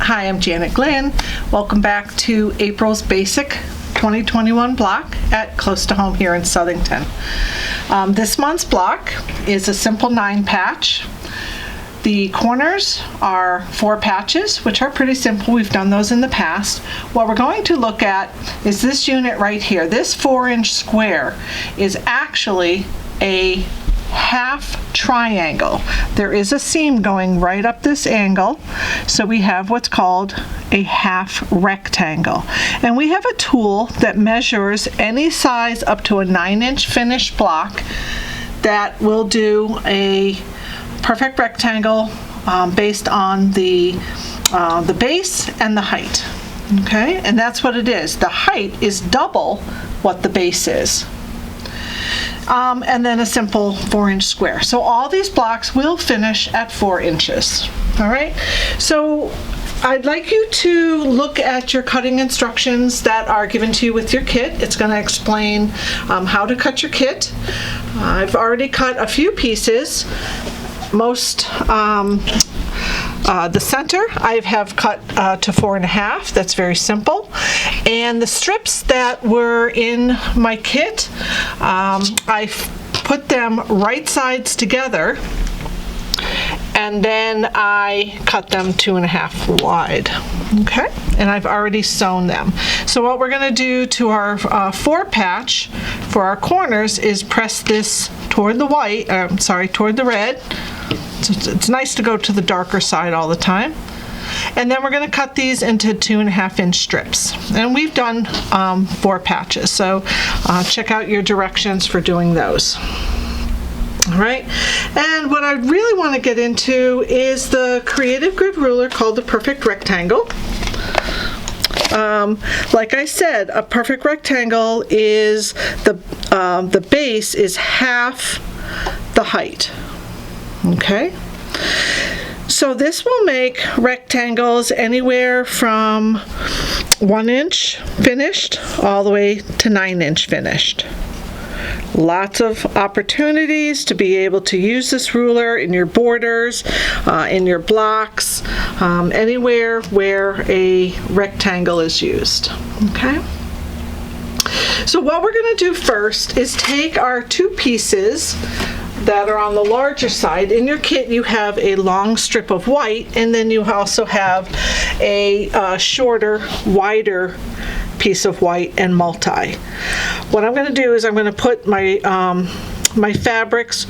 Hi, I'm Janet Glynn. Welcome back to April's Basic 2021 block at Close to Home here in Southington. This month's block is a simple 9 patch. The corners are 4 patches, which are pretty simple. We've done those in the past. What we're going to look at is this unit right here. This 4-inch square is actually a half triangle. There is a seam going right up this angle, so we have what's called a half rectangle. And we have a tool that measures any size up to a 9-inch finished block that will do a perfect rectangle based on the base and the height. Okay, and that's what it is. The height is double what the base is. And then a simple 4-inch square. So all these blocks will finish at 4 inches. All right, so I'd like you to look at your cutting instructions that are given to you with your kit. It's going to explain how to cut your kit. I've already cut a few pieces. The center I have cut to 4.5. That's very simple. And the strips that were in my kit, I put them right sides together, and then I cut them 2.5 wide. Okay, and I've already sewn them. So what we're going to do to our 4 patch for our corners is press this toward the toward the red. So it's nice to go to the darker side all the time. And then we're going to cut these into 2.5-inch strips. And we've done 4 patches, so check out your directions for doing those. All right, and what I really want to get into is the creative grid ruler called the Perfect Rectangle. Like I said, a perfect rectangle is the base is half the height. Okay, so this will make rectangles anywhere from 1 inch finished all the way to 9-inch finished. Lots of opportunities to be able to use this ruler in your borders, in your blocks, anywhere where a rectangle is used. Okay. So what we're going to do first is take our 2 pieces that are on the larger side. In your kit you have a long strip of white, and then you also have a shorter, wider piece of white and multi. What I'm going to do is I'm going to put my my fabrics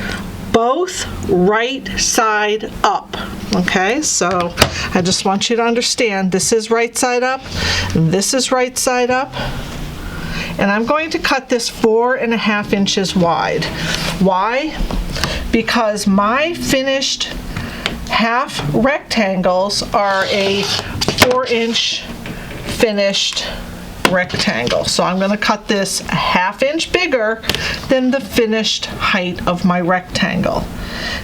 both right side up. Okay, so I just want you to understand this is right side up, this is right side up. And I'm going to cut this 4.5 inches wide. Why? Because my finished half rectangles are a 4-inch finished rectangle. So I'm going to cut this a 1/2 inch bigger than the finished height of my rectangle.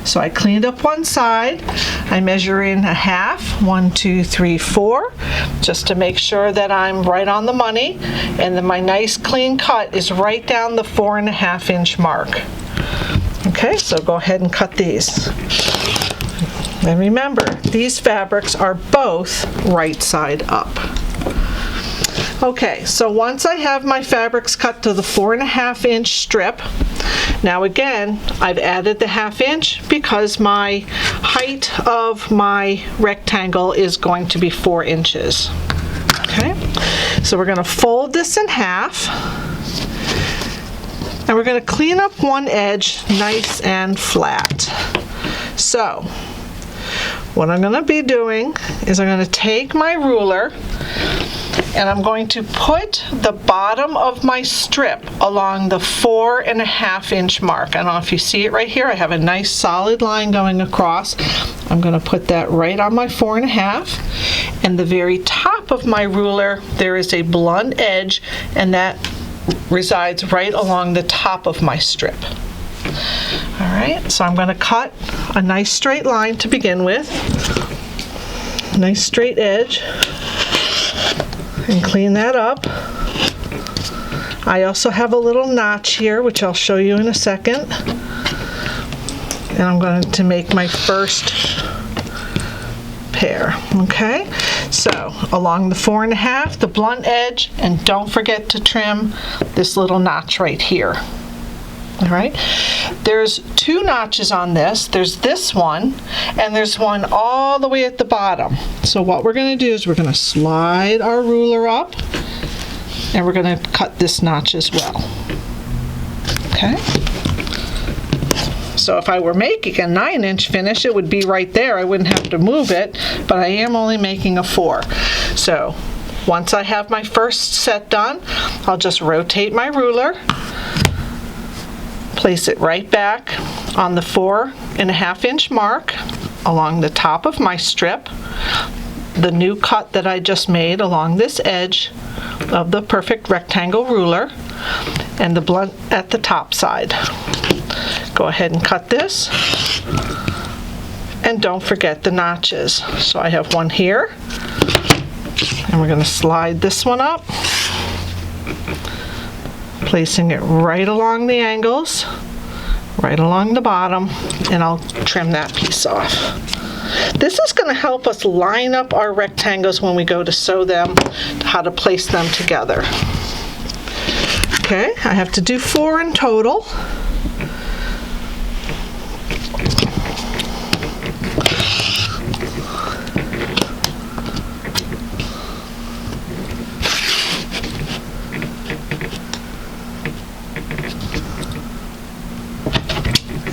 So I cleaned up one side. I measure in a half, 1, 2, 3, 4, just to make sure that I'm right on the money, and then my nice clean cut is right down the 4.5 inch mark. Okay, so go ahead and cut these. And remember, these fabrics are both right side up. Okay, so once I have my fabrics cut to the 4.5 inch strip, now again, I've added the 1/2 inch because my height of my rectangle is going to be 4 inches. Okay, so we're going to fold this in half, and we're going to clean up one edge nice and flat. So what I'm going to be doing is I'm going to take my ruler, and I'm going to put the bottom of my strip along the 4.5 inch mark. I don't know if you see it right here. I have a nice solid line going across. I'm going to put that right on my 4.5. And the very top of my ruler, there is a blunt edge, and that resides right along the top of my strip. All right, so I'm going to cut a nice straight line to begin with. Nice straight edge. And clean that up. I also have a little notch here, which I'll show you in a second. And I'm going to make my first pair. Okay, So along the 4.5, the blunt edge, and don't forget to trim this little notch right here. All right, there's 2 notches on this. There's this one, and there's one all the way at the bottom. So what we're going to do is we're going to slide our ruler up, and we're going to cut this notch as well. Okay. So if I were making a 9-inch finish, it would be right there. I wouldn't have to move it, but I am only making a 4. So once I have my first set done, I'll just rotate my ruler, place it right back on the 4.5-inch mark along the top of my strip, the new cut that I just made along this edge of the perfect rectangle ruler, and the blunt at the top side. Go ahead and cut this, and don't forget the notches. So I have one here, and we're going to slide this one up, placing it right along the angles, right along the bottom, and I'll trim that piece off. This is going to help us line up our rectangles when we go to sew them, how to place them together. Okay, I have to do 4 in total.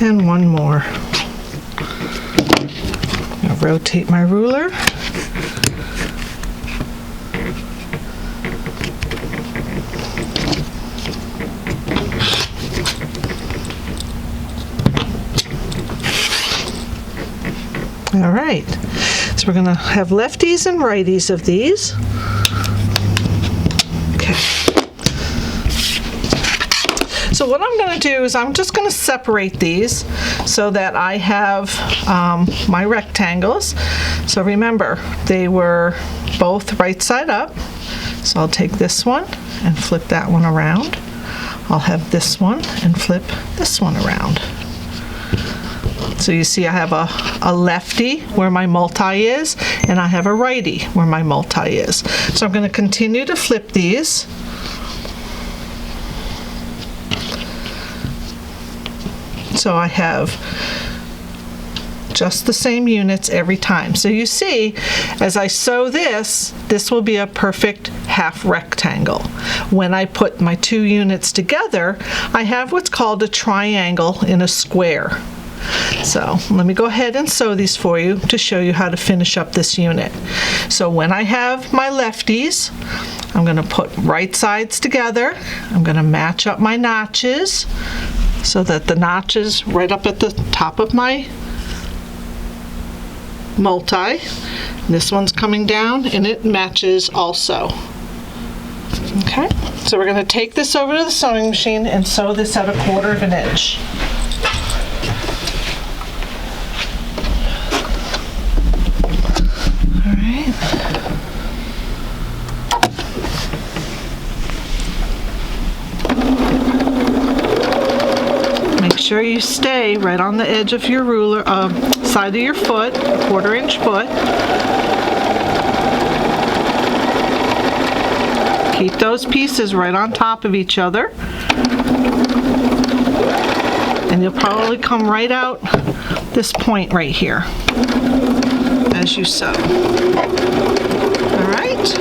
And one more. I'll rotate my ruler. All right, so we're going to have lefties and righties of these. Okay. So what I'm going to do is I'm just going to separate these so that I have my rectangles. So remember, they were both right side up. So I'll take this one and flip that one around. I'll have this one and flip this one around. So you see I have a lefty where my multi is, and I have a righty where my multi is. So I'm going to continue to flip these. So I have just the same units every time. So you see, as I sew this, this will be a perfect half rectangle. When I put my 2 units together, I have what's called a triangle in a square. So let me go ahead and sew these for you to show you how to finish up this unit. So when I have my lefties, I'm going to put right sides together. I'm going to match up my notches so that the notches right up at the top of my multi. This one's coming down and it matches also. Okay, so we're going to take this over to the sewing machine and sew this at 1/4 of an inch. Make sure you stay right on the edge of your ruler, side of your foot, 1/4 inch foot. Keep those pieces right on top of each other. And you'll probably come right out this point right here as you sew. All right.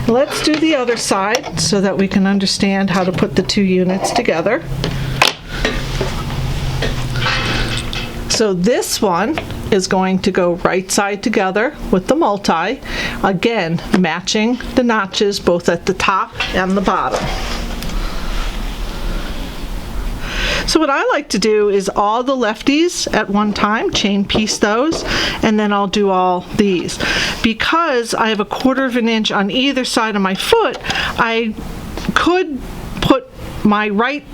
Let's do the other side so that we can understand how to put the 2 units together. So this one is going to go right side together with the multi, again matching the notches both at the top and the bottom. So what I like to do is all the lefties at one time, chain piece those, and then I'll do all these. Because I have 1/4 of an inch on either side of my foot, I could put my right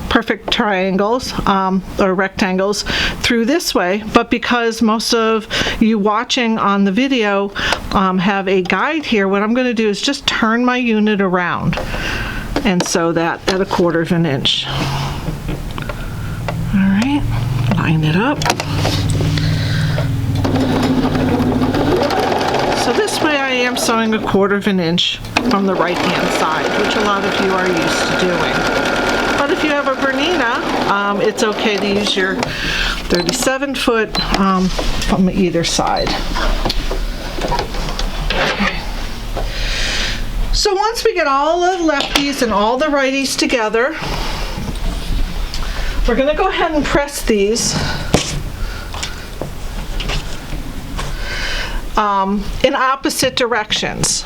perfect triangles or rectangles through this way, but because most of you watching on the video have a guide here, what I'm going to do is just turn my unit around and sew that at 1/4 of an inch. All right, line it up. So this way I am sewing 1/4 inch from the right hand side, which a lot of you are used to doing. But if you have a Bernina, it's okay to use your 37 foot from either side. Okay. So once we get all the lefties and all the righties together, we're going to go ahead and press these in opposite directions.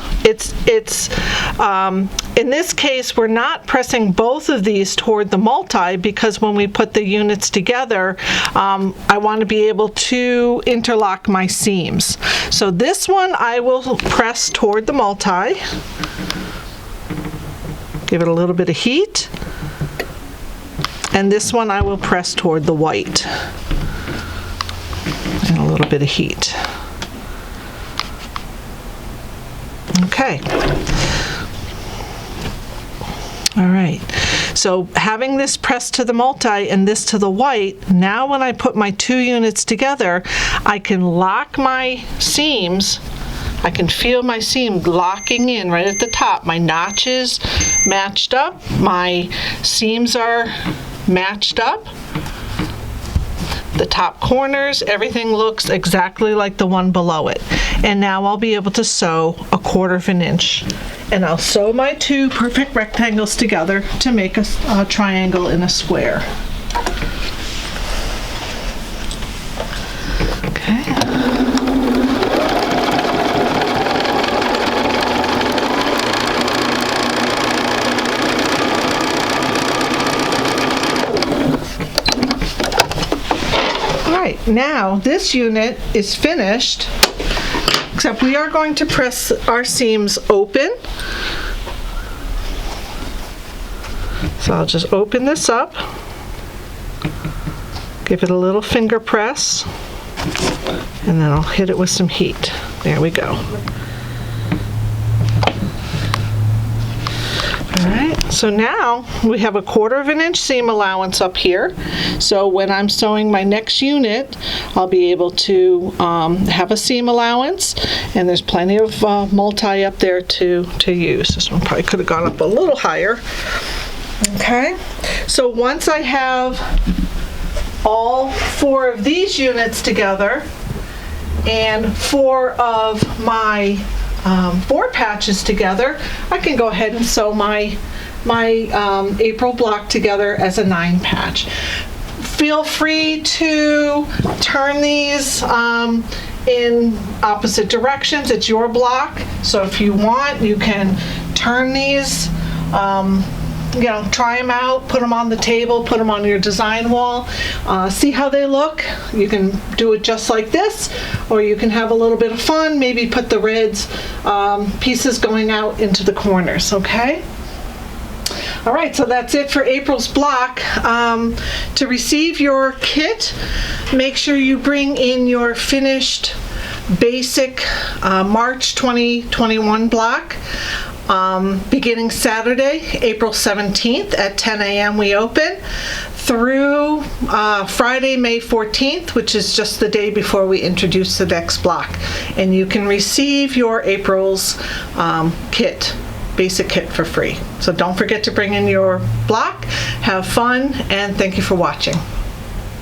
In this case, we're not pressing both of these toward the multi because when we put the units together, I want to be able to interlock my seams. So this one I will press toward the multi. Give it a little bit of heat. And this one I will press toward the white. And a little bit of heat. Okay. All right. So having this pressed to the multi and this to the white, now when I put my 2 units together, I can lock my seams. I can feel my seam locking in right at the top. My notches matched up. My seams are matched up. The top corners, everything looks exactly like the one below it. And now I'll be able to sew 1/4 inch. And I'll sew my 2 perfect rectangles together to make a triangle in a square. Okay. Now this unit is finished, except we are going to press our seams open. So I'll just open this up, give it a little finger press, and then I'll hit it with some heat. There we go. All right, so now we have 1/4 inch seam allowance up here. So when I'm sewing my next unit, I'll be able to have a seam allowance, and there's plenty of multi up there to use. This one probably could have gone up a little higher. Okay, so once I have all 4 of these units together and 4 of my 4 patches together, I can go ahead and sew my April block together as a 9 patch. Feel free to turn these in opposite directions. It's your block, so if you want, you can turn these, you know, try them out, put them on the table, put them on your design wall, see how they look. You can do it just like this, or you can have a little bit of fun, maybe put the reds pieces going out into the corners, okay? All right, so that's it for April's block. To receive your kit, make sure you bring in your finished basic March 2021 block. Beginning Saturday, April 17th at 10 a.m. we open through Friday, May 14th, which is just the day before we introduce the next block. And you can receive your April's kit, basic kit, for free. So don't forget to bring in your block. Have fun, and thank you for watching.